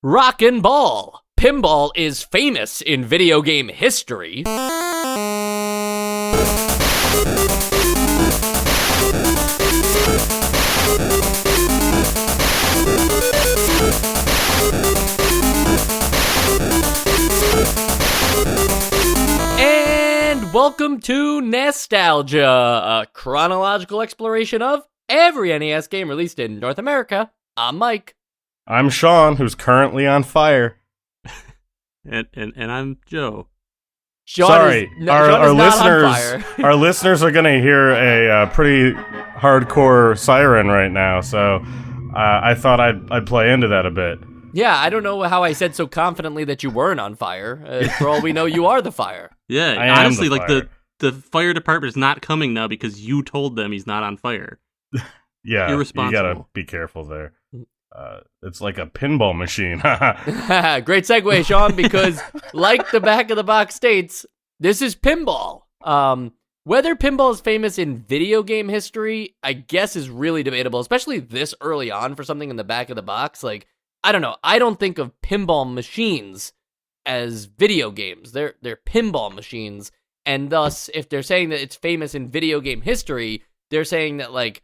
Rockin' Ball. Pinball is famous in video game history. And welcome to Nostalgia, a chronological exploration of every NES game released in North America. I'm Mike. I'm Sean, who's currently on fire. And I'm Joe. Sorry, our listeners. Our listeners are gonna hear a pretty hardcore siren right now, so I thought I'd play into that a bit. Yeah, I don't know how I said so confidently that you weren't on fire. For all we know, you are the fire. Yeah, I honestly, am the like fire. the fire department is not coming now because you told them he's not on fire. Yeah, Irresponsible. you gotta be careful there. It's like a pinball machine. Great segue, Sean, because like the back of the box states, this is pinball. Whether pinball is famous in video game history, I guess is really debatable, especially this early on for something in the back of the box. Like, I don't know. I don't think of pinball machines as video games. They're pinball machines. And thus, if they're saying that it's famous in video game history, they're saying that, like,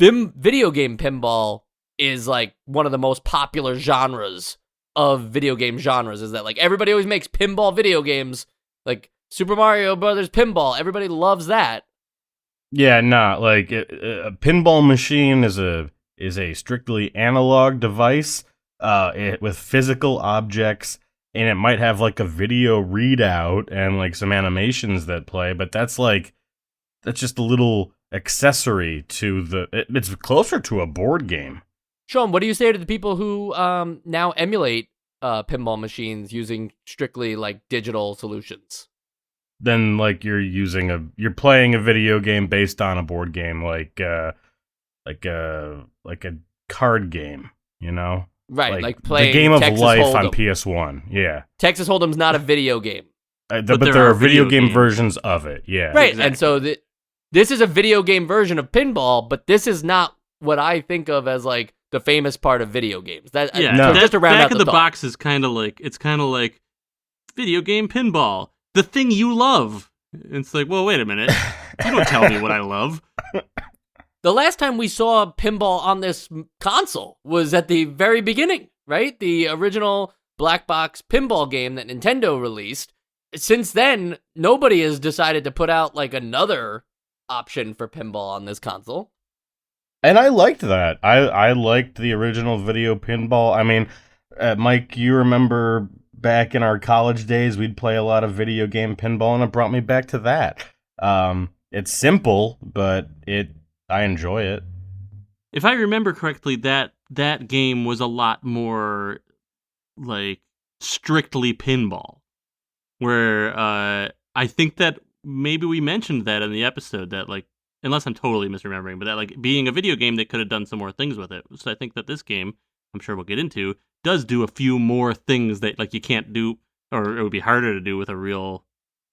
video game pinball is, like, one of the most popular genres of video game genres. Is that, like, everybody always makes pinball video games. Like, Super Mario Brothers Pinball. Everybody loves that. Yeah, like a pinball machine is a strictly analog device with physical objects, and it might have like a video readout and like some animations that play, but that's just a little accessory to it's closer to a board game. Sean, what do you say to the people who now emulate pinball machines using strictly like digital solutions? Then like you're playing a video game based on a board game, like a card game, you know? Right, like playing the Game of Texas Life Hold'em. on PS1. Yeah, Texas Hold'em's not a video game. but there are video game versions of it. Yeah, Right, exactly. and so this is a video game version of pinball, but this is not what I think of as like the famous part of video games. So just to round back out of the the thought. box is kind of like video game pinball, the thing you love. It's like, well, wait a minute, you don't tell me what I love. The last time we saw pinball on this console was at the very beginning, right? The original black box pinball game that Nintendo released. Since then, nobody has decided to put out like another option for pinball on this console. and I liked that. I liked the original video pinball. I mean, Mike, you remember back in our college days, we'd play a lot of video game pinball, and it brought me back to that. It's simple, but I enjoy it. If I remember correctly, that game was a lot more like strictly pinball, where I think that maybe we mentioned that in the episode that, like, unless I'm totally misremembering, but that like being a video game, they could have done some more things with it. So I think that this game, I'm sure we'll get into, does do a few more things that like you can't do, or it would be harder to do with a real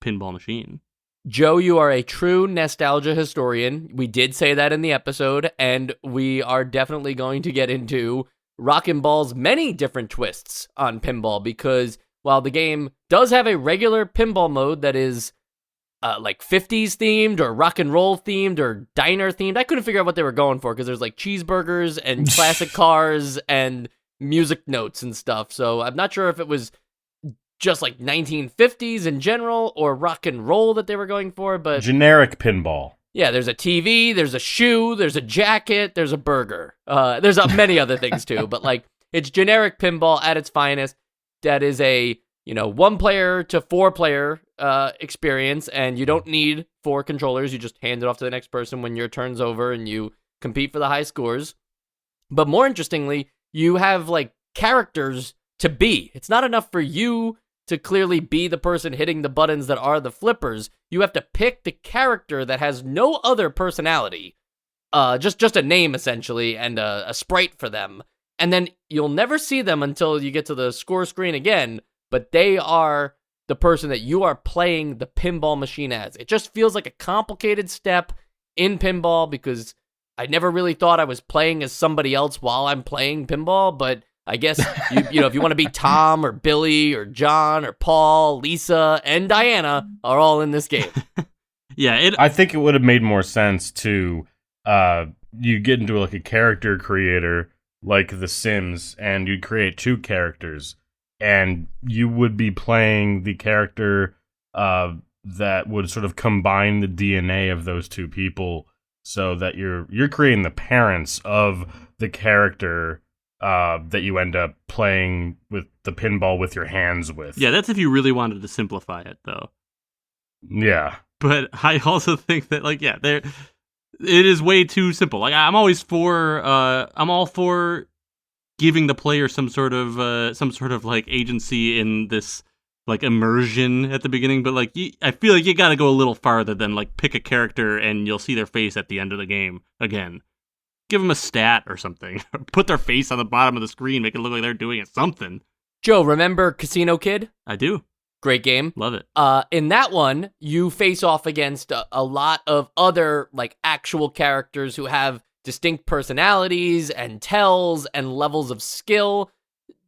pinball machine. Joe, you are a true nostalgia historian. We did say that in the episode, and we are definitely going to get into Rockin' Ball's many different twists on pinball, because while the game does have a regular pinball mode that is like 50s themed or rock and roll themed or diner themed, I couldn't figure out what they were going for, because there's like cheeseburgers and classic cars and music notes and stuff. So I'm not sure if it was just like 1950s in general or rock and roll that they were going for, but Generic pinball. yeah, there's a TV, there's a shoe, there's a jacket, there's a burger. There's many other things too, but like it's generic pinball at its finest. That is a 1 player to 4 player experience, and you don't need 4 controllers. You just hand it off to the next person when your turn's over, and you compete for the high scores. But more interestingly, you have like characters to be. It's not enough for you to clearly be the person hitting the buttons that are the flippers. You have to pick the character that has no other personality, just a name essentially, and a sprite for them. And then you'll never see them until you get to the score screen again, but they are the person that you are playing the pinball machine as. It just feels like a complicated step in pinball, because I never really thought I was playing as somebody else while I'm playing pinball, but I guess if you want to be Tom or Billy or John or Paul, Lisa, and Diana are all in this game. Yeah, I think it would have made more sense to you get into like a character creator like The Sims, and you'd create 2 characters, and you would be playing the character that would sort of combine the DNA of those 2 people, so that you're creating the parents of the character that you end up playing with the pinball with your hands with. Yeah, that's if you really wanted to simplify it, though. Yeah. But I also think that, like, yeah, it is way too simple. Like, I'm all for giving the player some sort of like agency in this like immersion at the beginning. But like, I feel like you got to go a little farther than like pick a character and you'll see their face at the end of the game again. Give them a stat or something. Put their face on the bottom of the screen, make it look like they're doing it something. Joe, remember Casino Kid? I do. Great game. Love it. In that one, you face off against a lot of other like actual characters who have distinct personalities and tells and levels of skill.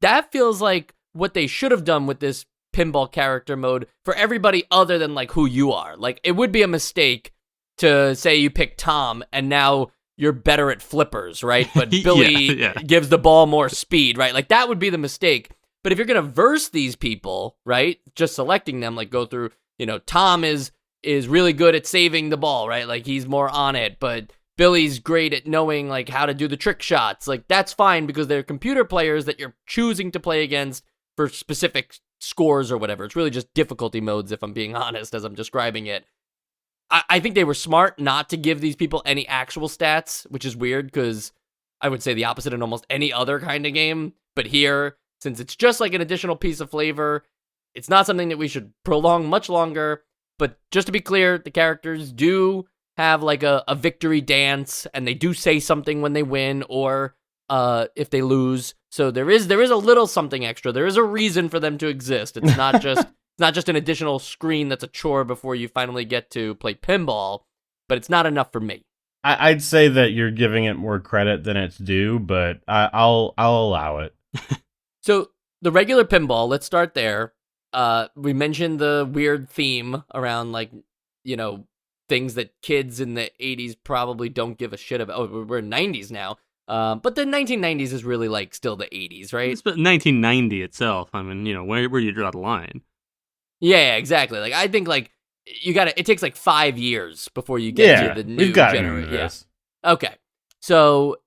That feels like what they should have done with this pinball character mode for everybody other than like who you are. Like, it would be a mistake to say you pick Tom and now you're better at flippers, right? But Billy gives the ball more speed, right? Like, that would be the mistake. But if you're going to verse these people, right, just selecting them, like go through, Tom is really good at saving the ball, right? Like, he's more on it, but Billy's great at knowing like how to do the trick shots. Like, that's fine because they're computer players that you're choosing to play against for specific scores or whatever. It's really just difficulty modes, if I'm being honest, as I'm describing it. I think they were smart not to give these people any actual stats, which is weird because I would say the opposite in almost any other kind of game. But here, since it's just like an additional piece of flavor, it's not something that we should prolong much longer. But just to be clear, the characters do have like a victory dance, and they do say something when they win or if they lose. So there is a little something extra. There is a reason for them to exist. It's not just an additional screen that's a chore before you finally get to play pinball, but it's not enough for me. I'd say that you're giving it more credit than it's due, but I'll allow it. So the regular pinball, let's start there. We mentioned the weird theme around like, things that kids in the 80s probably don't give a shit about. Oh, we're in 90s now. But the 1990s is really like still the 80s, right? It's 1990 itself. I mean, where do you draw the line? Yeah, exactly. Like, I think like it takes like 5 years before you get to the new generation. Yes. Okay. So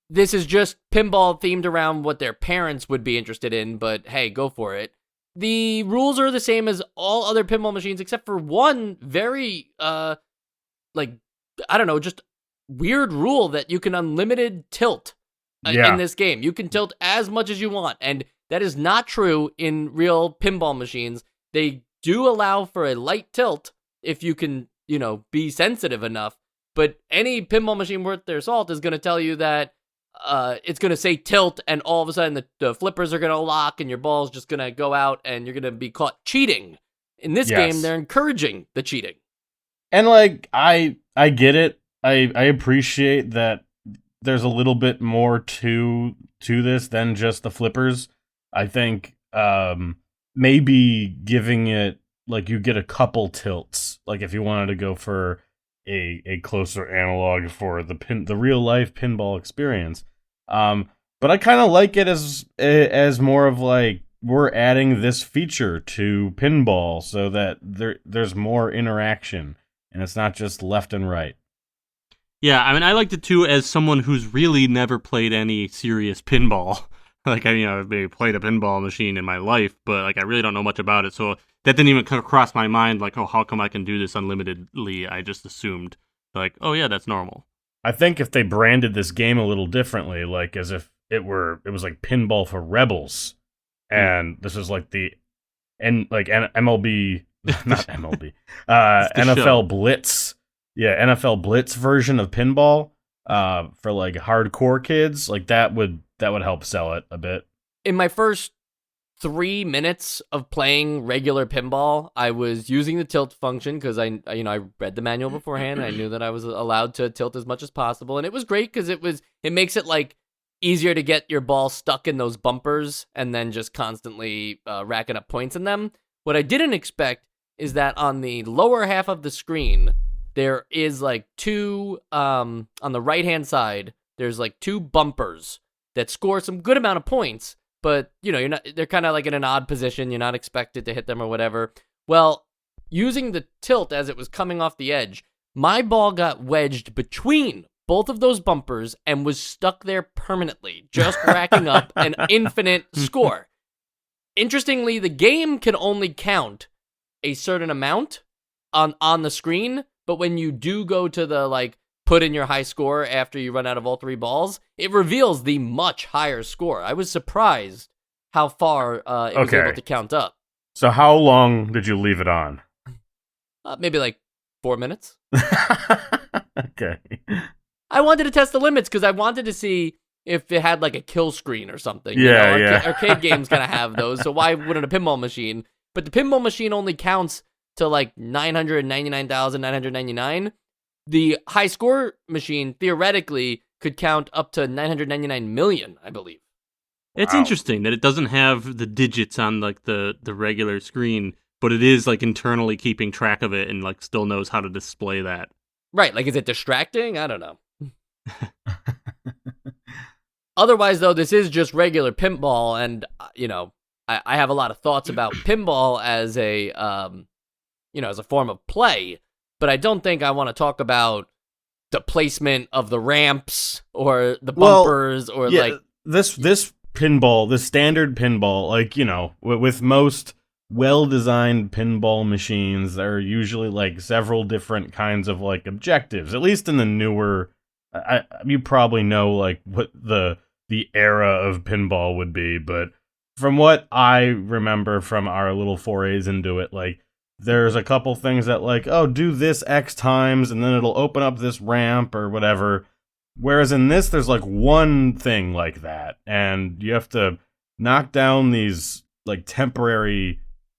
this is just pinball themed around what their parents would be interested in, but hey, go for it. The rules are the same as all other pinball machines except for one very just weird rule that you can unlimited tilt in this game. You can tilt as much as you want, and that is not true in real pinball machines. They do allow for a light tilt if you can, be sensitive enough, but any pinball machine worth their salt is going to tell you that it's going to say tilt, and all of a sudden the flippers are going to lock and your ball's just going to go out and you're going to be caught cheating. In this game, they're encouraging the cheating. And like, I get it. I appreciate that there's a little bit more to this than just the flippers. I think maybe giving it, like, you get a couple tilts, like if you wanted to go for a closer analog for the real life pinball experience. But I kind of like it as more of like, we're adding this feature to pinball so that there's more interaction and it's not just left and right. Yeah, I mean, I liked it too as someone who's really never played any serious pinball. Like, I've maybe played a pinball machine in my life, but like, I really don't know much about it. So that didn't even cross my mind. Like, oh, how come I can do this unlimitedly? I just assumed, like, oh yeah, that's normal. I think if they branded this game a little differently, like as if it was like Pinball for Rebels, and this is like MLB, not MLB, NFL show. Blitz. Yeah, NFL Blitz version of pinball for like hardcore kids, like that would help sell it a bit. In my first 3 minutes of playing regular pinball, I was using the tilt function because I read the manual beforehand. And I knew that I was allowed to tilt as much as possible, and it was great because it makes it like easier to get your ball stuck in those bumpers and then just constantly racking up points in them. What I didn't expect is that on the lower half of the screen, there is like two, on the right-hand side, there's like two bumpers that score some good amount of points, but, they're kind of like in an odd position. You're not expected to hit them or whatever. Well, using the tilt as it was coming off the edge, my ball got wedged between both of those bumpers and was stuck there permanently, just racking up an infinite score. Interestingly, the game can only count a certain amount on the screen, but when you do go to the, put in your high score after you run out of all three balls, it reveals the much higher score. I was surprised how far it was able to count up. So how long did you leave it on? Maybe 4 minutes. Okay. I wanted to test the limits because I wanted to see if it had a kill screen or something. Yeah. Arcade games kind of have those, so why wouldn't a pinball machine? But the pinball machine only counts to 999,999. The high score machine theoretically could count up to 999 million, I believe. It's Wow. interesting that it doesn't have the digits on the regular screen, but it is internally keeping track of it and still knows how to display that. Right, is it distracting? I don't know. Otherwise, though, this is just regular pinball, and I have a lot of thoughts about pinball as a as a form of play, but I don't think I want to talk about the placement of the ramps or the bumpers this pinball, the standard pinball, with most well-designed pinball machines, there are usually several different kinds of objectives. At least in the newer, you probably know what the era of pinball would be, but from what I remember from our little forays into it, there's a couple things that do this X times and then it'll open up this ramp or whatever. Whereas in this, there's one thing like that, and you have to knock down these temporary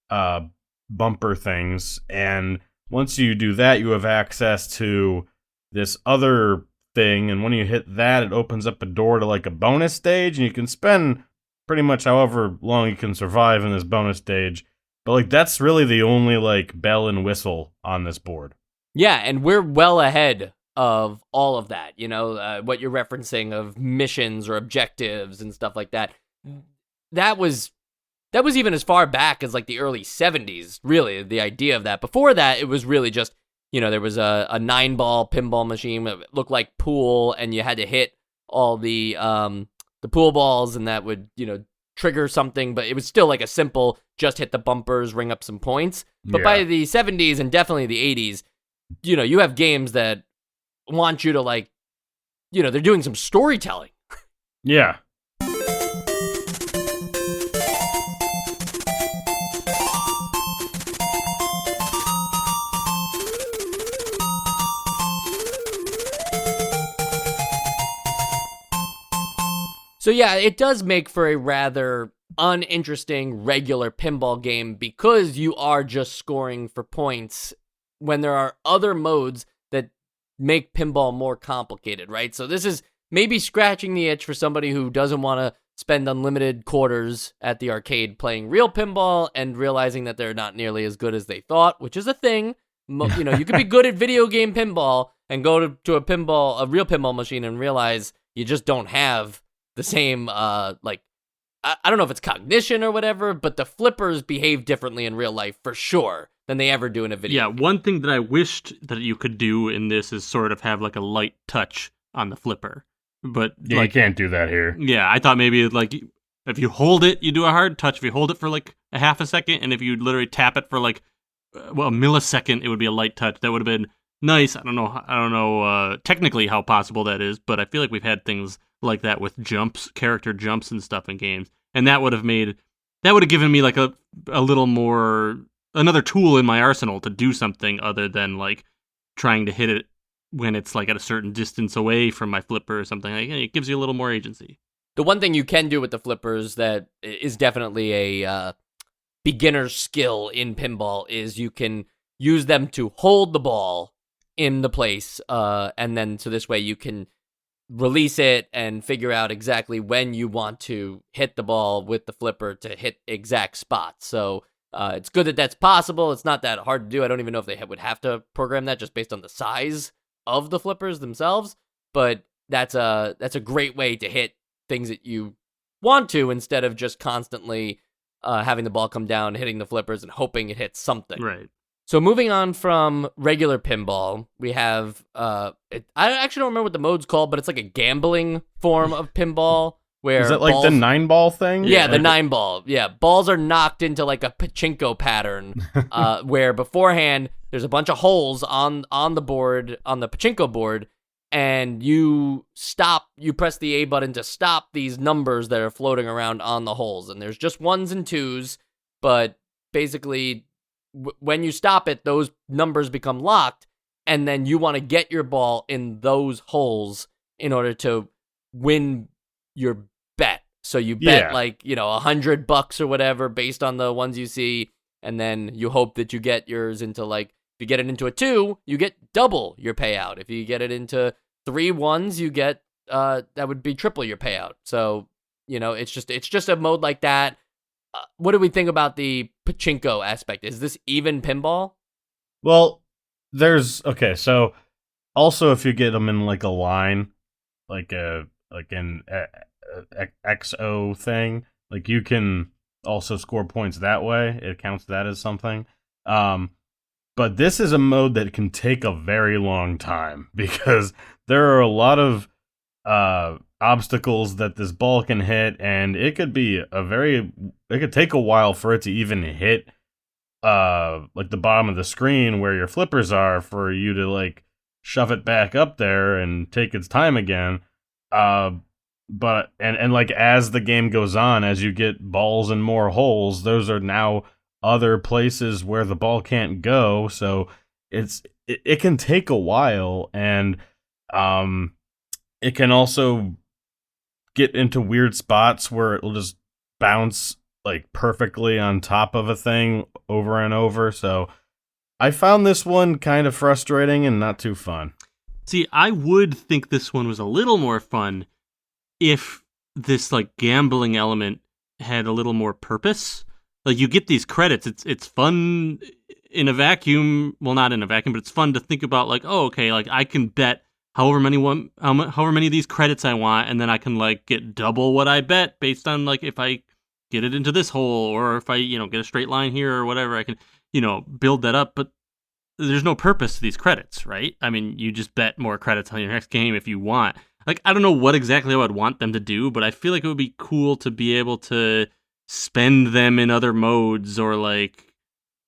bumper things, and once you do that, you have access to this other thing, and when you hit that, it opens up a door to a bonus stage, and you can spend pretty much however long you can survive in this bonus stage. But that's really the only bell and whistle on this board. Yeah, and we're well ahead of all of that, what you're referencing of missions or objectives and stuff like that. That was even as far back as the early 70s, really, the idea of that. Before that, it was really just, there was a 9-ball pinball machine that looked like pool, and you had to hit all the pool balls, and that would, trigger something, but it was still a simple, just hit the bumpers, ring up some points. But by the 70s and definitely the 80s, you have games that want you to they're doing some storytelling. Yeah. So yeah, it does make for a rather uninteresting regular pinball game because you are just scoring for points when there are other modes that make pinball more complicated, right? So this is maybe scratching the itch for somebody who doesn't want to spend unlimited quarters at the arcade playing real pinball and realizing that they're not nearly as good as they thought, which is a thing. You could be good at video game pinball and go to a real pinball machine and realize you just don't have the same, I don't know if it's cognition or whatever, but the flippers behave differently in real life for sure than they ever do in a video. Yeah, one thing that I wished that you could do in this is sort of have a light touch on the flipper. But you can't do that here. Yeah, I thought maybe if you hold it, you do a hard touch. If you hold it for a half a second, and if you literally tap it for a millisecond, it would be a light touch. That would have been nice. I don't know technically how possible that is, but I feel like we've had things like that with jumps, character jumps and stuff in games, and that would have given me a little more, another tool in my arsenal to do something other than trying to hit it when it's at a certain distance away from my flipper or something. It gives you a little more agency. The one thing you can do with the flippers that is definitely a beginner skill in pinball is you can use them to hold the ball in the place, and then so this way you can release it and figure out exactly when you want to hit the ball with the flipper to hit exact spots. So it's good that that's possible. It's not that hard to do. I don't even know if they would have to program that just based on the size of the flippers themselves. But that's a great way to hit things that you want to, instead of just constantly having the ball come down, hitting the flippers, and hoping it hits something. Right. So moving on from regular pinball, we have, I actually don't remember what the mode's called, but it's like a gambling form of pinball. Where is it like the 9-ball thing? Yeah, the 9-ball. Yeah, balls are knocked into like a pachinko pattern, where beforehand there's a bunch of holes on the board, on the pachinko board, and you press the A button to stop these numbers that are floating around on the holes. And there's just 1s and 2s, but basically when you stop it, those numbers become locked, and then you want to get your ball in those holes in order to win your bet. So you bet like, $100 or whatever based on the ones you see, and then you hope that you get yours into, like, if you get it into a 2, you get double your payout. If you get it into 3 1s, you get that would be triple your payout. So, it's just a mode like that. What do we think about the pachinko aspect? Is this even pinball? Well, so also if you get them in like a line, like an XO thing, like you can also score points that way. It counts that as something. But this is a mode that can take a very long time because there are a lot of obstacles that this ball can hit, and it could take a while for it to even hit like the bottom of the screen where your flippers are, for you to like shove it back up there and take its time again. But like as the game goes on, as you get balls and more holes, those are now other places where the ball can't go. So it can take a while, and it can also get into weird spots where it'll just bounce like perfectly on top of a thing over and over. So I found this one kind of frustrating and not too fun. See, I would think this one was a little more fun if this like gambling element had a little more purpose. Like, you get these credits. It's fun in a vacuum. Well, not in a vacuum, but it's fun to think about, like, oh, okay, like I can bet however many of these credits I want, and then I can like get double what I bet based on like if I get it into this hole, or if I get a straight line here or whatever, I can build that up. But there's no purpose to these credits, right? I mean, you just bet more credits on your next game if you want. Like, I don't know what exactly I would want them to do, but I feel like it would be cool to be able to spend them in other modes, or like,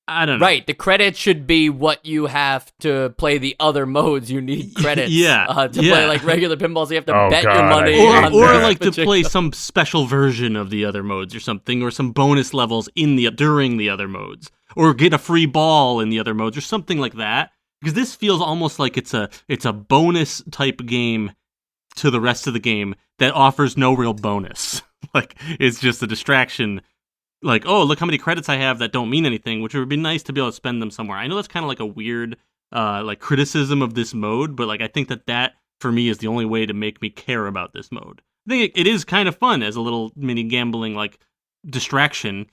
I don't know. Right, the credits should be what you have to play the other modes. You need credits to play like regular pinball, so you have to bet your money. Or like to play some special version of the other modes or something, or some bonus levels during the other modes, or get a free ball in the other modes or something like that. Because this feels almost like it's a bonus type game to the rest of the game that offers no real bonus. Like, it's just a distraction. Like, oh, look how many credits I have that don't mean anything, which would be nice to be able to spend them somewhere. I know that's kind of like a weird like criticism of this mode, but like I think that for me is the only way to make me care about this mode. I think it is kind of fun as a little mini gambling like distraction.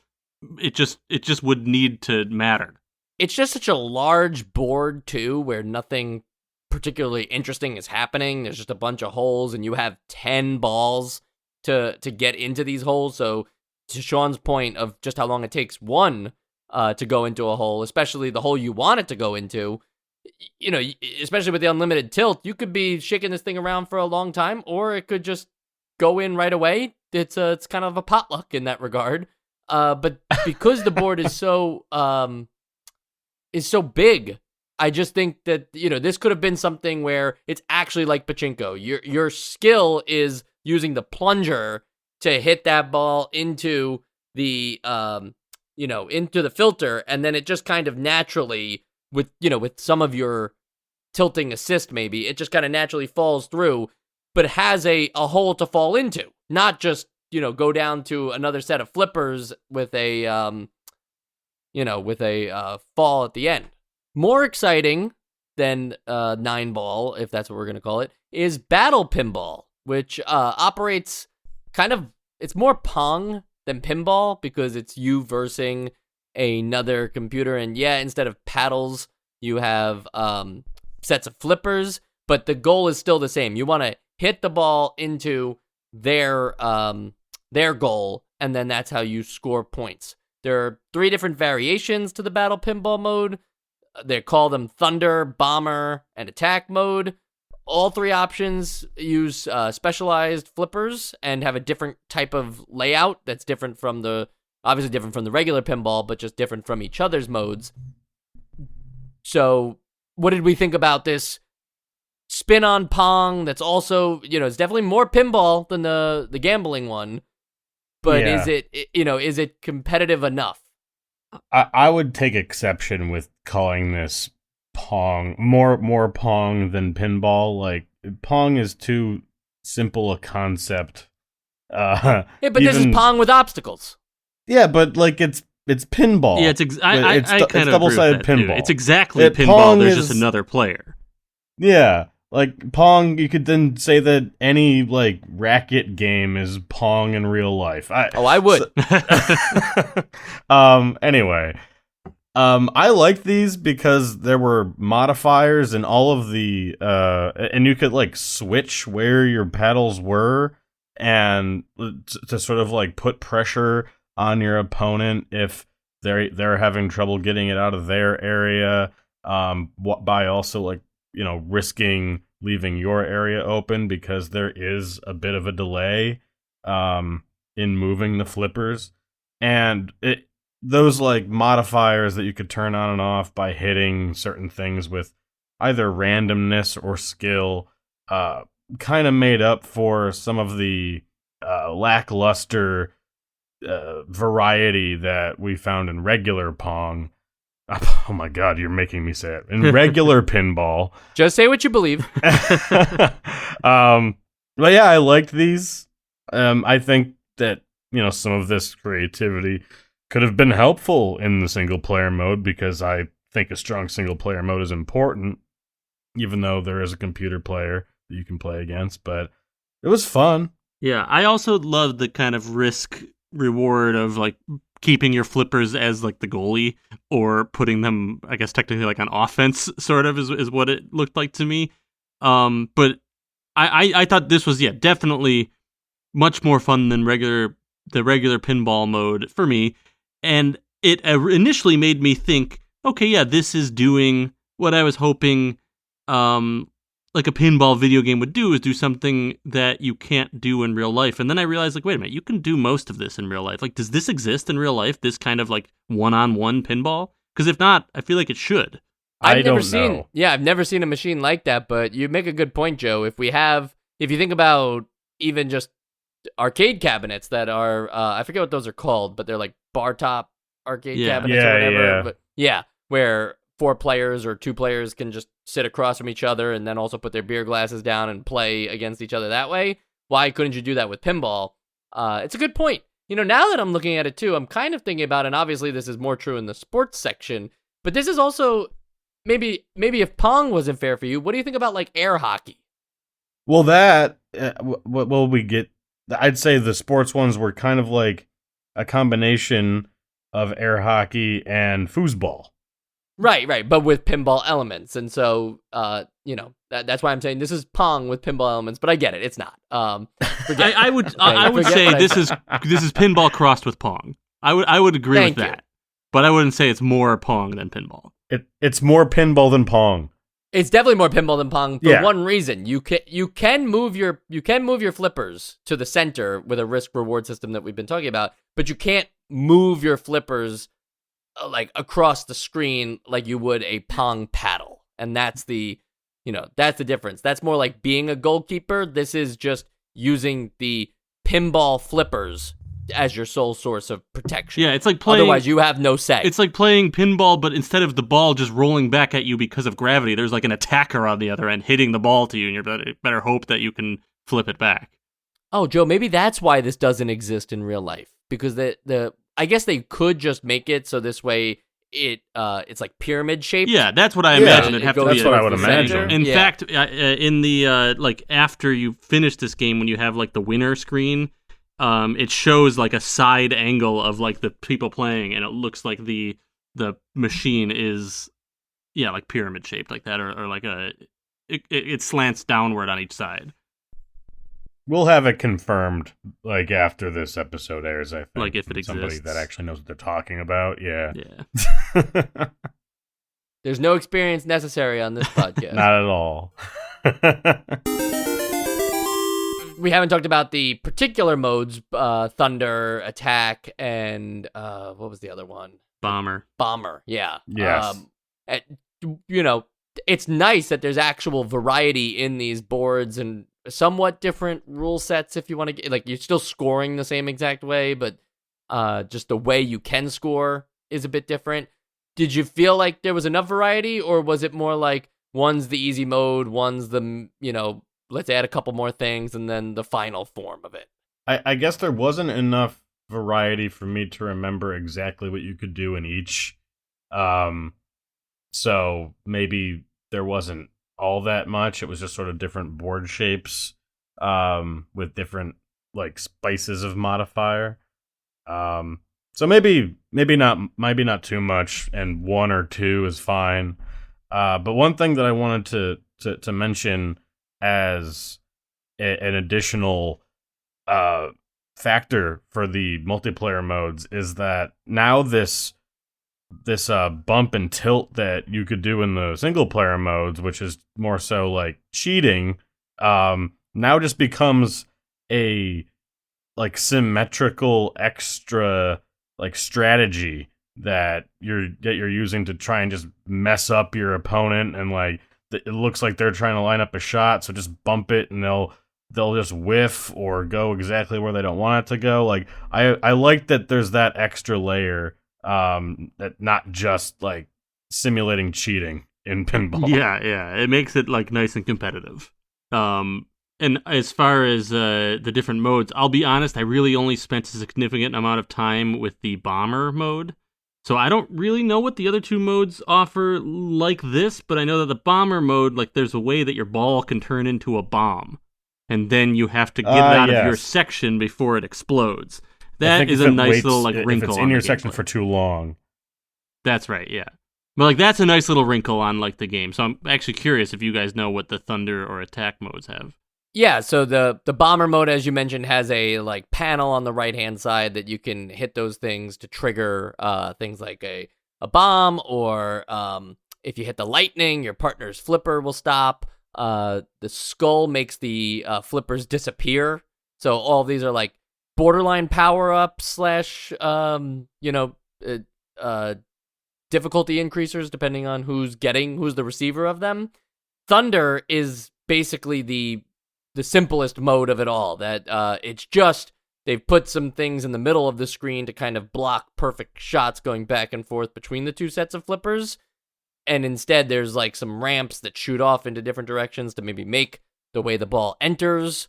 It just would need to matter. It's just such a large board too, where nothing particularly interesting is happening. There's just a bunch of holes, and you have 10 balls to get into these holes. So to Sean's point of just how long it takes one to go into a hole, especially the hole you want it to go into, especially with the unlimited tilt, you could be shaking this thing around for a long time, or it could just go in right away. It's kind of a potluck in that regard. But because the board is so big, I just think that this could have been something where it's actually like pachinko. Your skill is using the plunger to hit that ball into the into the filter, and then it just kind of naturally, with some of your tilting assist, maybe it just kind of naturally falls through, but has a hole to fall into, not just go down to another set of flippers with a fall at the end. More exciting than 9-ball, if that's what we're gonna call it, is Battle Pinball, which operates it's more Pong than pinball because it's you versus another computer. And yeah, instead of paddles, you have sets of flippers, but the goal is still the same. You want to hit the ball into their goal, and then that's how you score points. There are 3 different variations to the Battle Pinball mode. They call them Thunder, Bomber, and Attack mode. All 3 options use specialized flippers and have a different type of layout that's obviously different from the regular pinball, but just different from each other's modes. So what did we think about this spin on Pong that's also, it's definitely more pinball than the gambling one, but is it competitive enough? I would take exception with calling this Pong, more Pong than pinball. Like, Pong is too simple a concept. Yeah, but this is Pong with obstacles. Yeah, but like it's pinball. Yeah, it's double-sided pinball. Too. It's exactly pinball. There's just another player. Yeah, like Pong. You could then say that any like racket game is Pong in real life. I would. Anyway. I liked these because there were modifiers and all of the, and you could like switch where your paddles were and to sort of like put pressure on your opponent if they're having trouble getting it out of their area, by also like, risking leaving your area open because there is a bit of a delay, in moving the flippers. And those like modifiers that you could turn on and off by hitting certain things with either randomness or skill, kind of made up for some of the lackluster variety that we found in regular Pong. Oh my god, you're making me say it. In regular pinball. Just say what you believe. But yeah, I liked these. I think that, some of this creativity could have been helpful in the single-player mode because I think a strong single-player mode is important, even though there is a computer player that you can play against, but it was fun. Yeah, I also love the kind of risk-reward of, like, keeping your flippers as, like, the goalie, or putting them, I guess, technically, like, on offense, sort of, is what it looked like to me. But I thought this was, definitely much more fun than the regular pinball mode for me. And it initially made me think, okay, yeah, this is doing what I was hoping like a pinball video game would do, is do something that you can't do in real life. And then I realized, like, wait a minute, you can do most of this in real life. Like, does this exist in real life, this kind of, like, one-on-one pinball? Because if not, I feel like it should. I've never seen a machine like that, but you make a good point, Joe. If you think about even just arcade cabinets that are, I forget what those are called, but they're like bar top arcade cabinets or whatever. But where 4 players or 2 players can just sit across from each other and then also put their beer glasses down and play against each other that way. Why couldn't you do that with pinball? It's a good point. Now that I'm looking at it too, I'm kind of thinking about, and obviously this is more true in the sports section, but this is also maybe if Pong wasn't fair for you, what do you think about like air hockey? Well, that we get. I'd say the sports ones were kind of like a combination of air hockey and foosball. Right, but with pinball elements. And so, that's why I'm saying this is Pong with pinball elements, but I get it. It's not. I would say this is pinball crossed with Pong. I would agree with that. But I wouldn't say it's more Pong than pinball. It's more pinball than Pong. It's definitely more pinball than Pong for one reason. You can move your flippers to the center with a risk reward system that we've been talking about, but you can't move your flippers like across the screen like you would a Pong paddle. And that's the difference. That's more like being a goalkeeper. This is just using the pinball flippers as your sole source of protection. Yeah, it's like playing... Otherwise, you have no say. It's like playing pinball, but instead of the ball just rolling back at you because of gravity, there's like an attacker on the other end hitting the ball to you, and you better hope that you can flip it back. Oh, Joe, maybe that's why this doesn't exist in real life. Because I guess they could just make it so this way it's like pyramid shaped. Yeah, that's what I imagine. It'd have to be. That's what I would imagine. In fact, in the like after you finish this game, when you have like the winner screen, it shows like a side angle of like the people playing, and it looks like the machine is like pyramid shaped like that, or like it slants downward on each side. We'll have it confirmed, like, after this episode airs, I think. Like, if it exists. Somebody that actually knows what they're talking about, yeah. There's no experience necessary on this podcast. Not at all. We haven't talked about the particular modes, Thunder, Attack, and what was the other one? Bomber, yeah. Yes. It's nice that there's actual variety in these boards and somewhat different rule sets if you want to get, like, you're still scoring the same exact way, but just the way you can score is a bit different. Did you feel like there was enough variety, or was it more like one's the easy mode, one's the, let's add a couple more things, and then the final form of it? I guess there wasn't enough variety for me to remember exactly what you could do in each. So maybe there wasn't all that much. It was just sort of different board shapes with different like spices of modifier. So maybe not too much, and one or two is fine. But one thing that I wanted to mention as an additional factor for the multiplayer modes is that now this bump and tilt that you could do in the single player modes, which is more so like cheating, now just becomes a like symmetrical extra like strategy that you're using to try and just mess up your opponent, and like it looks like they're trying to line up a shot, so just bump it and they'll just whiff or go exactly where they don't want it to go. Like I like that there's that extra layer, that not just like simulating cheating in pinball. Yeah, it makes it like nice and competitive. And as far as the different modes, I'll be honest, I really only spent a significant amount of time with the bomber mode. So I don't really know what the other two modes offer like this, but I know that the bomber mode, like, there's a way that your ball can turn into a bomb, and then you have to get it out of your section before it explodes. That is a nice little like wrinkle. If it's in your section for too long. That's right, yeah. But like that's a nice little wrinkle on like the game. So I'm actually curious if you guys know what the Thunder or Attack modes have. Yeah, so the bomber mode, as you mentioned, has a like panel on the right-hand side that you can hit those things to trigger things like a bomb, or if you hit the lightning, your partner's flipper will stop. The skull makes the flippers disappear. So all of these are like borderline power-ups / difficulty increasers depending on who's the receiver of them. Thunder is basically the simplest mode of it all. That it's just they've put some things in the middle of the screen to kind of block perfect shots going back and forth between the two sets of flippers, and instead there's like some ramps that shoot off into different directions to maybe make the way the ball enters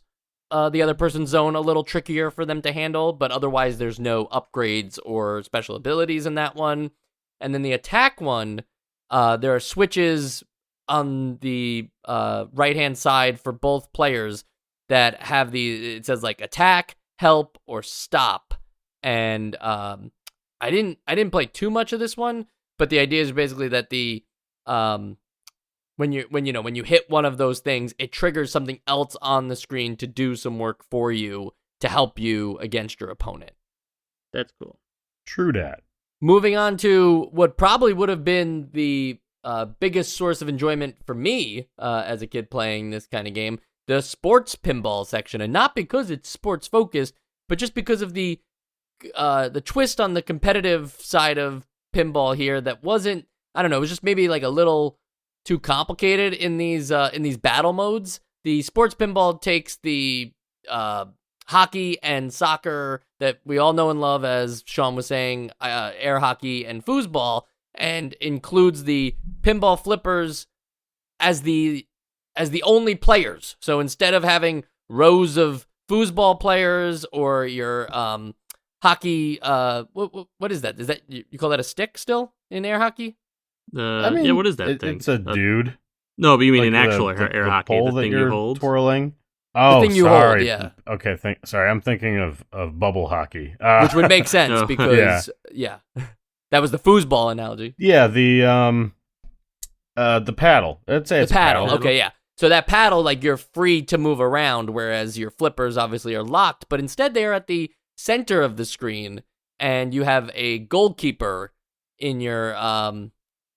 the other person's zone a little trickier for them to handle, but otherwise there's no upgrades or special abilities in that one. And then the attack one, there are switches on the right-hand side for both players that have it says like attack, help, or stop. And I didn't play too much of this one, but the idea is basically that the when you hit one of those things, it triggers something else on the screen to do some work for you to help you against your opponent. That's cool. True dat. Moving on to what probably would have been the biggest source of enjoyment for me as a kid playing this kind of game, the sports pinball section. And not because it's sports focused, but just because of the twist on the competitive side of pinball here that wasn't, I don't know, it was just maybe like a little too complicated in these battle modes. The sports pinball takes the hockey and soccer that we all know and love, as Sean was saying, air hockey and foosball, and includes the pinball flippers as the only players. So instead of having rows of foosball players or your hockey. What is that? Is that you call that a stick still in air hockey? Yeah, what is that thing? It's a dude. No, but you mean Like in actual the air hockey, pole the that thing you're you hold? twirling. The Oh, thing you hold, sorry. yeah. Okay, sorry. I'm thinking of bubble hockey. Which would make sense No. because that was the foosball analogy. Yeah, the paddle. I'd say The it's a paddle. paddle. Okay, yeah. So that paddle, like you're free to move around, whereas your flippers obviously are locked. But instead, they are at the center of the screen, and you have a goalkeeper in your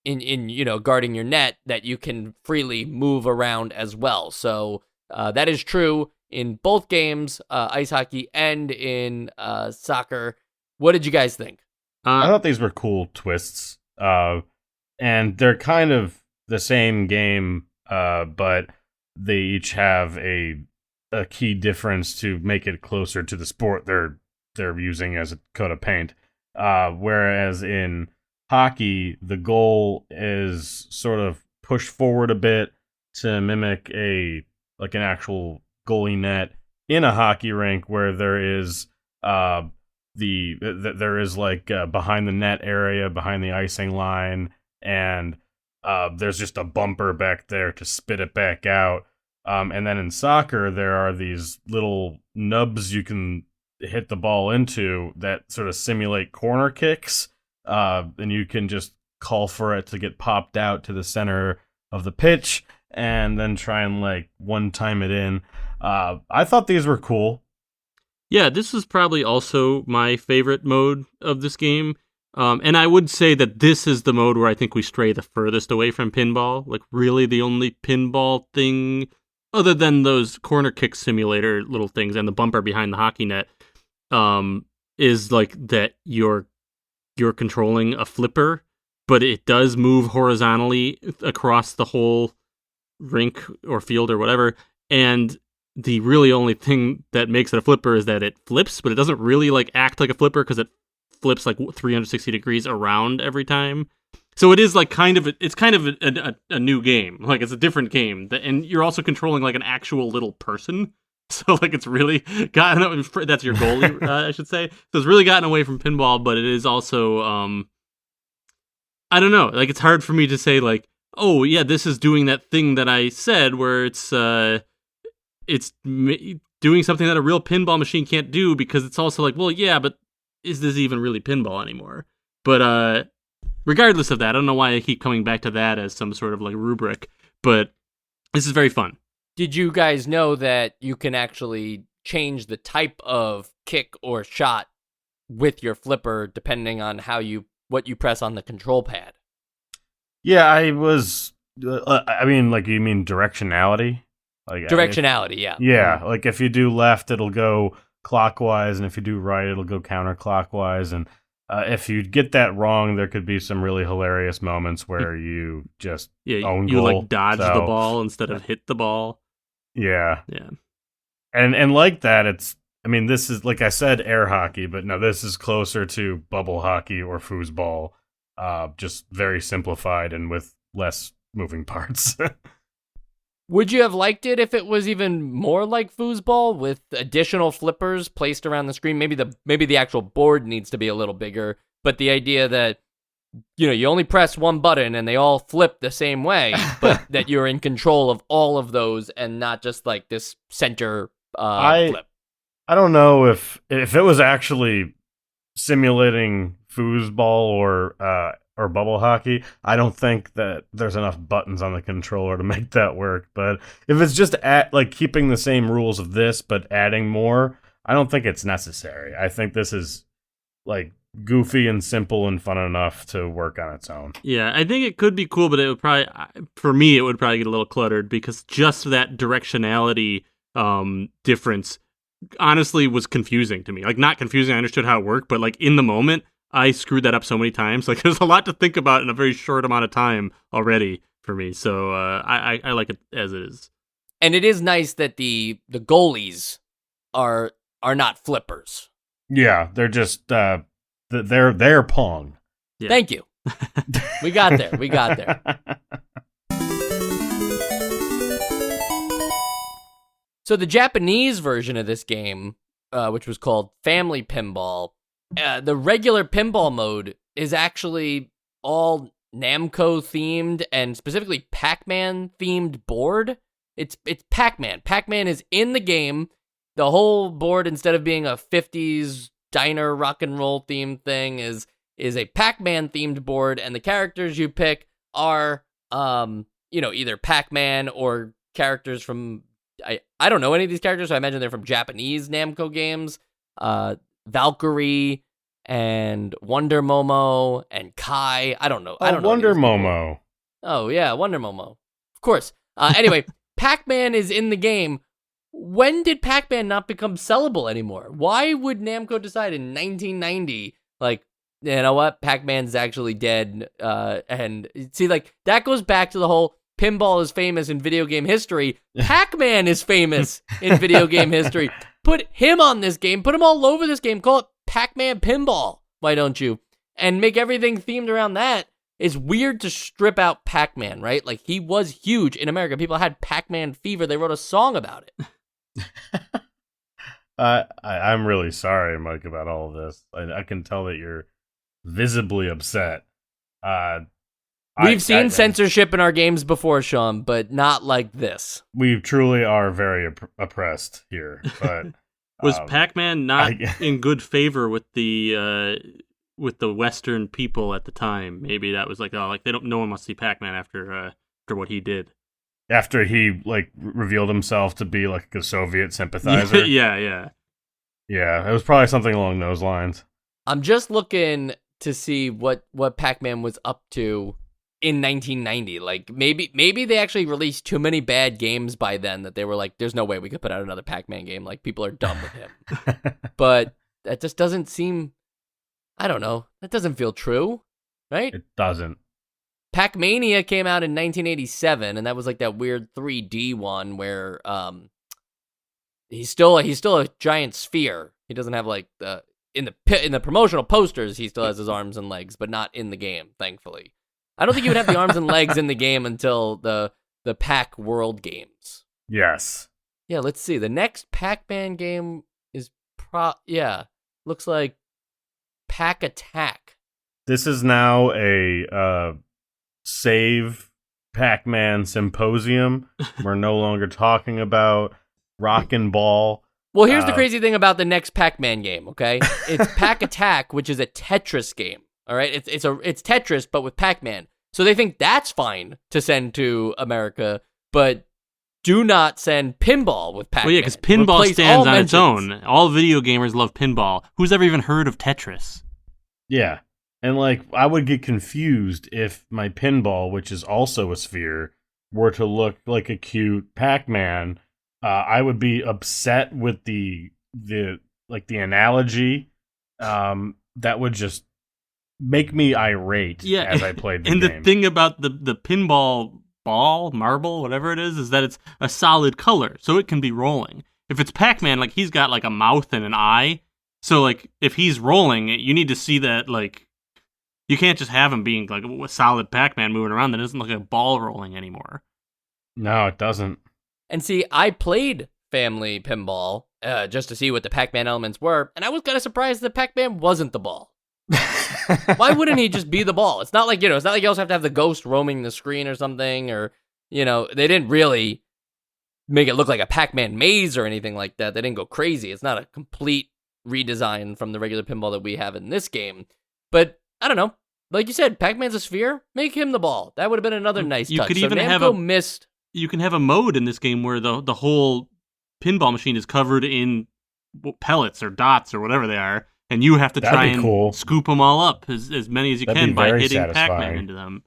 in guarding your net that you can freely move around as well. So that is true in both games, ice hockey and in soccer. What did you guys think? I thought these were cool twists. And they're kind of the same game, but they each have a key difference to make it closer to the sport they're using as a coat of paint. Whereas in hockey, the goal is sort of pushed forward a bit to mimic an actual goalie net in a hockey rink, where there is behind the net area, behind the icing line, and there's just a bumper back there to spit it back out. And then in soccer, there are these little nubs you can hit the ball into that sort of simulate corner kicks. And you can just call for it to get popped out to the center of the pitch and then try and one time it in. I thought these were cool. Yeah, this is probably also my favorite mode of this game. And I would say that this is the mode where I think we stray the furthest away from pinball. Like, really the only pinball thing, other than those corner kick simulator little things and the bumper behind the hockey net, is like that you're controlling a flipper, but it does move horizontally across the whole rink or field or whatever. And the really only thing that makes it a flipper is that it flips, but it doesn't really act like a flipper because it flips 360 degrees around every time. So it is kind of a new game. Like, it's a different game, and you're also controlling an actual little person. So it's really gotten, that's your goalie, I should say. So it's really gotten away from pinball, but it is also I don't know. It's hard for me to say oh yeah, this is doing that thing that I said where it's doing something that a real pinball machine can't do, because it's also well, yeah, but is this even really pinball anymore? But regardless of that, I don't know why I keep coming back to that as some sort of rubric, but this is very fun. Did you guys know that you can actually change the type of kick or shot with your flipper depending on what you press on the control pad? Yeah, I was. I mean, you mean directionality? Directionality, yeah. Yeah, if you do left, it'll go clockwise, and if you do right, it'll go counterclockwise. And if you get that wrong, there could be some really hilarious moments where you just own goal. Dodge the ball instead of hit the ball. Yeah. Yeah. And like that, it's, I mean, this is, like I said, air hockey, but no, this is closer to bubble hockey or foosball, just very simplified and with less moving parts. Would you have liked it if it was even more like foosball with additional flippers placed around the screen? Maybe the actual board needs to be a little bigger, but the idea that you only press one button and they all flip the same way, but that you're in control of all of those and not just this center flip. I don't know if it was actually simulating foosball or bubble hockey. I don't think that there's enough buttons on the controller to make that work. But if it's just keeping the same rules of this but adding more, I don't think it's necessary. I think this is goofy and simple and fun enough to work on its own. Yeah, I think it could be cool, but it would probably, for me, it would probably get a little cluttered, because just that directionality difference honestly was confusing to me. Not confusing, I understood how it worked, but in the moment, I screwed that up so many times. There's a lot to think about in a very short amount of time already for me. So I like it as it is. And it is nice that the goalies are not flippers. Yeah, they're just they're Pong. Yeah. Thank you. We got there. So the Japanese version of this game, which was called Family Pinball, the regular pinball mode is actually all Namco themed and specifically Pac-Man themed board. It's Pac-Man. Pac-Man is in the game. The whole board, instead of being a 50s diner rock and roll themed thing, is a Pac-Man themed board, and the characters you pick are either Pac-Man or characters from I don't know any of these characters, so I imagine they're from Japanese Namco games. Valkyrie and Wonder Momo and Kai. I don't know. I don't know. Wonder Momo. Oh yeah, Wonder Momo. Of course. Anyway, Pac-Man is in the game. When did Pac-Man not become sellable anymore? Why would Namco decide in 1990, like, you know what, Pac-Man's actually dead? And see, like, that goes back to the whole pinball is famous in video game history. Pac-Man is famous in video game history. Put him on this game. Put him all over this game. Call it Pac-Man Pinball. Why don't you? And make everything themed around that. It's weird to strip out Pac-Man, right? Like, he was huge in America. People had Pac-Man fever. They wrote a song about it. I'm really sorry, Mike, about all of this. I can tell that you're visibly upset. We've seen censorship in our games before, Sean, but not like this. We truly are very oppressed here. But was Pac-Man not in good favor with the Western people at the time? Maybe that was like, no one wants to see Pac-Man after what he did. After he revealed himself to be like a Soviet sympathizer. Yeah. Yeah, it was probably something along those lines. I'm just looking to see what Pac-Man was up to in 1990. Like, maybe they actually released too many bad games by then that they were like, there's no way we could put out another Pac-Man game. Like, people are done with him. But that just doesn't seem, I don't know, that doesn't feel true, right? It doesn't. Pac-Mania came out in 1987, and that was like that weird 3D one where he's still a giant sphere. He doesn't have like in the promotional posters, he still has his arms and legs, but not in the game, thankfully. I don't think you would have the arms and legs in the game until the Pac World games. Yes. Yeah, let's see. The next Pac-Man game is looks like Pac Attack. This is now a Save Pac-Man Symposium. We're no longer talking about Rockin' Ball. Well, here's the crazy thing about the next Pac-Man game, okay? It's Pac Attack, which is a Tetris game. All right, it's Tetris, but with Pac-Man. So they think that's fine to send to America, but do not send pinball with Pac-Man. Well, yeah, because pinball stands on its own. All video gamers love pinball. Who's ever even heard of Tetris? Yeah, and I would get confused if my pinball, which is also a sphere, were to look like a cute Pac-Man. I would be upset with the analogy. That would just make me irate as I played the game. And the thing about the pinball ball, marble, whatever it is that it's a solid color, so it can be rolling. If it's Pac-Man, he's got a mouth and an eye, so if he's rolling, you need to see that you can't just have him being a solid Pac-Man moving around that doesn't look like a ball rolling anymore. No, it doesn't. And see, I played Family Pinball just to see what the Pac-Man elements were, and I was kind of surprised that Pac-Man wasn't the ball. Why wouldn't he just be the ball? It's not like, it's not like you also have to have the ghost roaming the screen or something, or, they didn't really make it look like a Pac-Man maze or anything like that. They didn't go crazy. It's not a complete redesign from the regular pinball that we have in this game. But, I don't know. Like you said, Pac-Man's a sphere. Make him the ball. That would have been another nice touch. Could even You can have a mode in this game where the whole pinball machine is covered in pellets or dots or whatever they are, and you have to try and scoop them all up, as many as you can by hitting Pac-Man into them.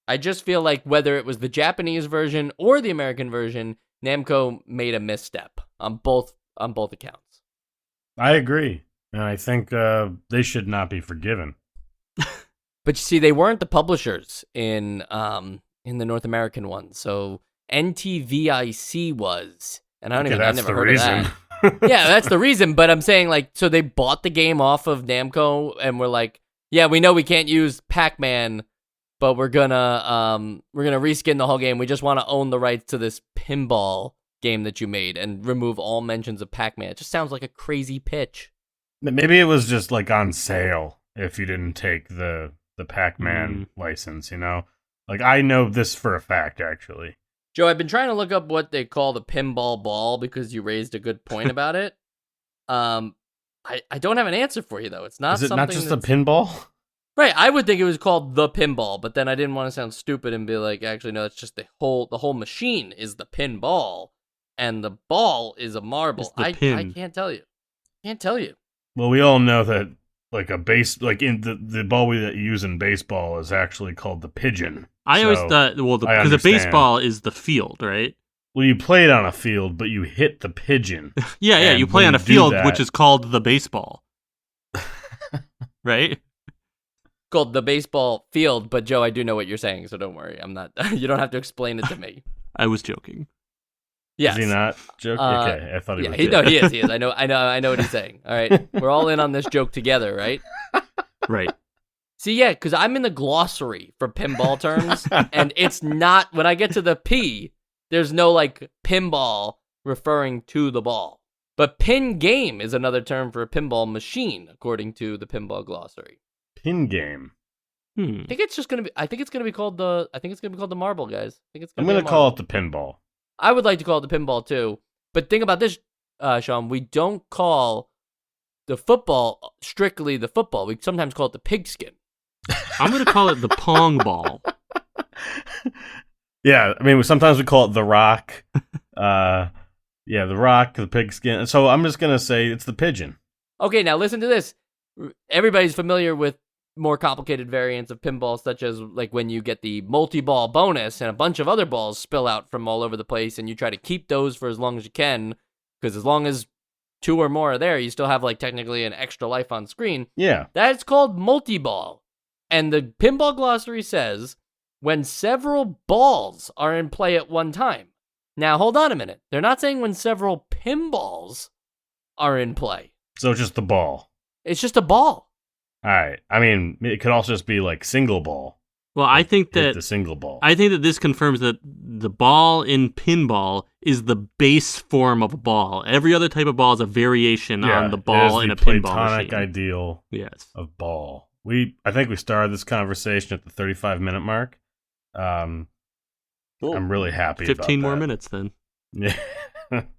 I just feel like whether it was the Japanese version or the American version, Namco made a misstep on both accounts. I agree, and I think they should not be forgiven. But you see, they weren't the publishers in the North American one, so NTVIC was, and I never heard of that. Yeah, that's the reason, but I'm saying, so they bought the game off of Namco, and we're like, yeah, we know we can't use Pac-Man, but we're gonna reskin the whole game. We just want to own the rights to this pinball game that you made and remove all mentions of Pac-Man. It just sounds like a crazy pitch. Maybe it was just like on sale if you didn't take the Pac-Man license, you know? Like, I know this for a fact, actually. Joe, I've been trying to look up what they call the pinball ball because you raised a good point about it. I don't have an answer for you, though. It's not Is it something not just a pinball? Right, I would think it was called the pinball, but then I didn't want to sound stupid and be like, actually, no, it's just the whole machine is the pinball, and the ball is a marble. It's the I pin. can't tell you. Can't tell you. Well, we all know that like in the ball we that you use in baseball is actually called the pigeon. I always thought, well, because the baseball is the field, right? Well, you played on a field, but you hit the pigeon. Yeah, you play on a field, which is called the baseball. Right? Called the baseball field, but Joe, I do know what you're saying, so don't worry. I'm not. You don't have to explain it to me. I was joking. Yes. Is he not joking? Okay, I thought he was. He is. He is. I know what he's saying. All right, we're all in on this joke together, right? Right. See, yeah, because I'm in the glossary for pinball terms, and it's not, when I get to the P, there's no, like, pinball referring to the ball. But pin game is another term for a pinball machine, according to the pinball glossary. Pin game. I think it's going to be called the marble, guys. I'm going to call it the pinball. I would like to call it the pinball, too. But think about this, Sean, we don't call the football strictly the football. We sometimes call it the pigskin. I'm going to call it the pong ball. Yeah, I mean, sometimes we call it the rock. The rock, the pigskin. So I'm just going to say it's the pigeon. Okay, now listen to this. Everybody's familiar with more complicated variants of pinball, such as like when you get the multi-ball bonus and a bunch of other balls spill out from all over the place, and you try to keep those for as long as you can, because as long as 2 or more are there, you still have like technically an extra life on screen. Yeah. That's called multi-ball. And the pinball glossary says when several balls are in play at one time. Now, hold on a minute. They're not saying when several pinballs are in play. So it's just the ball. It's just a ball. All right. I mean, it could also just be like single ball. Well, I think Hit that the single ball. I think that this confirms that the ball in pinball is the base form of a ball. Every other type of ball is a variation on the ball in a pinball platonic machine. ideal Yes. of ball. I think we started this conversation at the 35-minute mark. Cool. I'm really happy about that. 15 more minutes then. Yeah.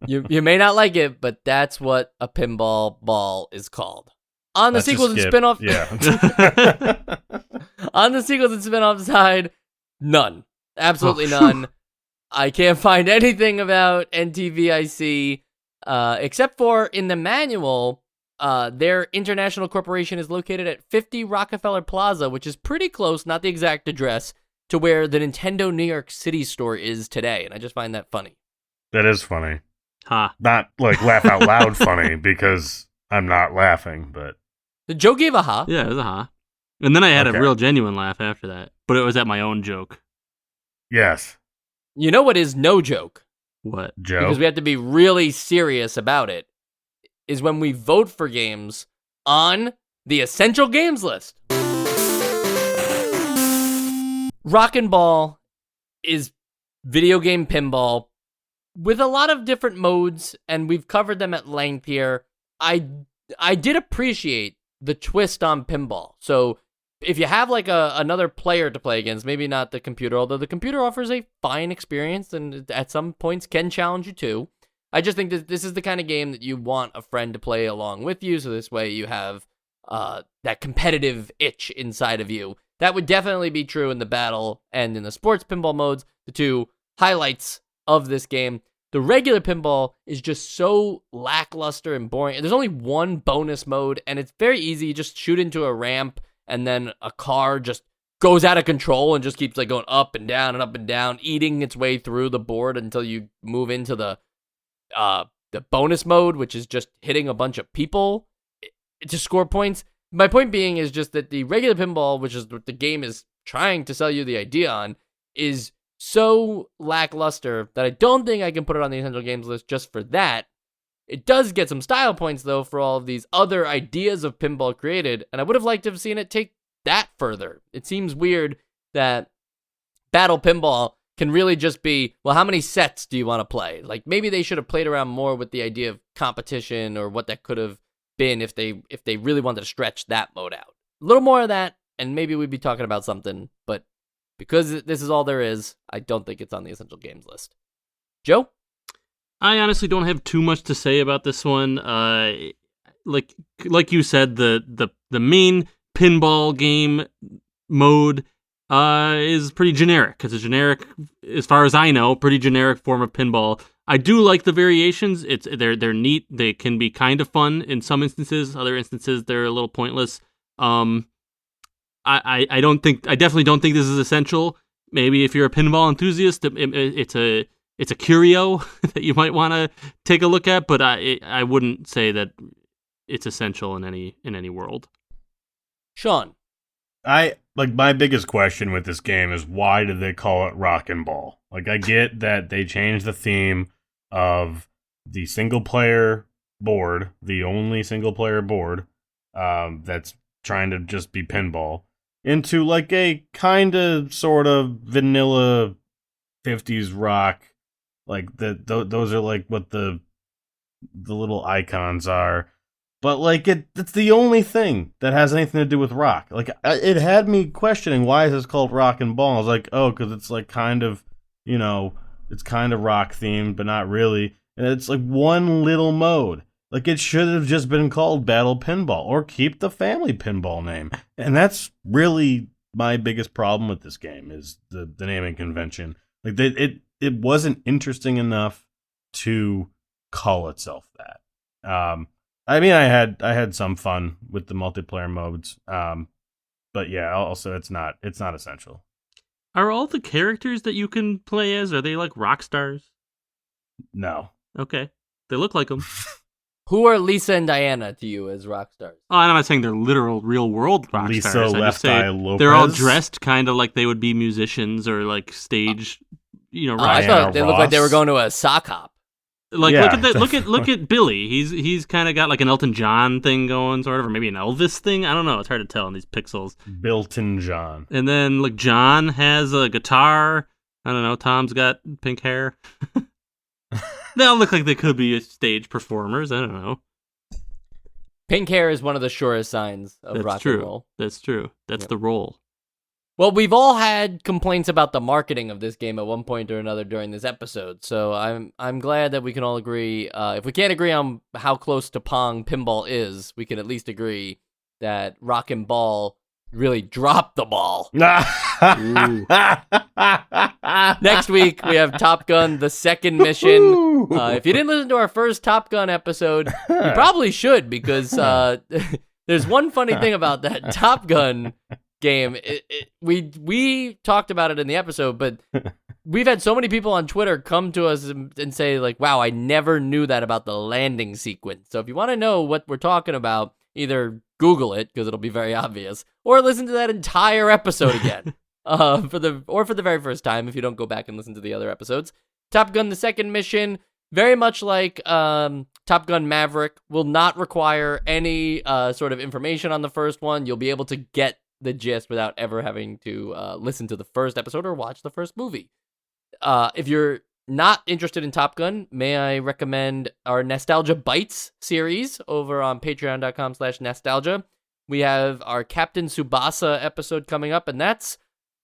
You may not like it, but that's what a pinball ball is called. On the Let's sequels and just spin-off, Yeah. on the sequels and spin-off side, none. Absolutely none. I can't find anything about NTVIC, except for in the manual, their international corporation is located at 50 Rockefeller Plaza, which is pretty close, not the exact address, to where the Nintendo New York City store is today, and I just find that funny. That is funny. Ha. Not like laugh out loud funny, because I'm not laughing, but Joe gave a ha. Yeah, it was a ha. And then I had Okay. a real genuine laugh after that. But it was at my own joke. yes. You know what is no joke? What? Joe. Because we have to be really serious about it, is when we vote for games on the essential games list. Rockin' Ball is video game pinball with a lot of different modes, and we've covered them at length here. I did appreciate the twist on pinball. So if you have like another player to play against, maybe not the computer, although the computer offers a fine experience and at some points can challenge you too. I just think that this is the kind of game that you want a friend to play along with you, so this way you have that competitive itch inside of you. That would definitely be true in the battle and in the sports pinball modes, the two highlights of this game. The regular pinball is just so lackluster and boring. There's only one bonus mode, and it's very easy. You just shoot into a ramp, and then a car just goes out of control and just keeps like going up and down, eating its way through the board until you move into the bonus mode, which is just hitting a bunch of people to score points. My point being is just that the regular pinball, which is what the game is trying to sell you the idea on, is so lackluster that I don't think I can put it on the essential games list just for that. It does get some style points, though, for all of these other ideas of pinball created, and I would have liked to have seen it take that further. It seems weird that Battle Pinball can really just be, well, how many sets do you want to play? Like, maybe they should have played around more with the idea of competition or what that could have been if they really wanted to stretch that mode out. A little more of that, and maybe we'd be talking about something, but because this is all there is, I don't think it's on the essential games list. Joe? I honestly don't have too much to say about this one. Like you said, the main pinball game mode is pretty generic. It's a generic, as far as I know, pretty generic form of pinball. I do like the variations. They're neat. They can be kind of fun in some instances. Other instances, they're a little pointless. I definitely don't think this is essential. Maybe if you're a pinball enthusiast, it's a curio that you might want to take a look at. But I wouldn't say that it's essential in any world. Sean? My biggest question with this game is, why did they call it Rock and Ball? Like, I get that they changed the theme of the single player board, the only single player board, that's trying to just be pinball, into like a kind of sort of vanilla 50s rock. Like those are like what the little icons are. But, like, it's the only thing that has anything to do with rock. Like, it had me questioning, why is this called Rock and Ball? I was like, oh, because it's, like, kind of, it's kind of rock-themed, but not really. And it's, like, one little mode. Like, it should have just been called Battle Pinball, or keep the family pinball name. And that's really my biggest problem with this game, is the naming convention. Like, it wasn't interesting enough to call itself that. I mean, I had some fun with the multiplayer modes, but yeah, also it's not essential. Are all the characters that you can play as, are they like rock stars? No. Okay, they look like them. Who are Lisa and Diana to you as rock stars? Oh, I'm not saying they're literal, real world rock Lisa stars. Left Eye Lopez. They're all dressed kind of like they would be musicians or like stage, rock I thought they looked like they were going to a sock hop. Like, yeah, look at Billy. He's kind of got like an Elton John thing going, sort of, or maybe an Elvis thing. I don't know. It's hard to tell in these pixels. Built-in John. And then like John has a guitar. I don't know. Tom's got pink hair. They all look like they could be stage performers. I don't know. Pink hair is one of the surest signs of rock and roll. That's true. That's the role. Well, we've all had complaints about the marketing of this game at one point or another during this episode, so I'm glad that we can all agree. If we can't agree on how close to Pong pinball is, we can at least agree that Rock and Ball really dropped the ball. Next week, we have Top Gun, the second mission. If you didn't listen to our first Top Gun episode, you probably should, because there's one funny thing about that Top Gun game. We talked about it in the episode, but we've had so many people on Twitter come to us and say, like, wow, I never knew that about the landing sequence. So if you want to know what we're talking about, either Google it, because it'll be very obvious, or listen to that entire episode again for the very first time if you don't go back and listen to the other episodes. Top Gun, the second mission, very much like Top Gun Maverick, will not require any sort of information on the first one. You'll be able to get the gist without ever having to listen to the first episode or watch the first movie. If you're not interested in Top Gun, may I recommend our Nostalgia Bites series over on patreon.com/nostalgia. We have our Captain Tsubasa episode coming up, and that's,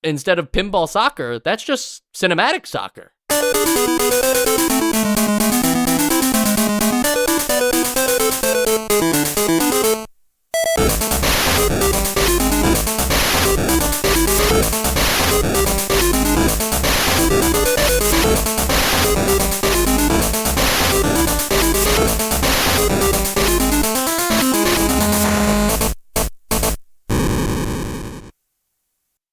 instead of pinball soccer, that's just cinematic soccer.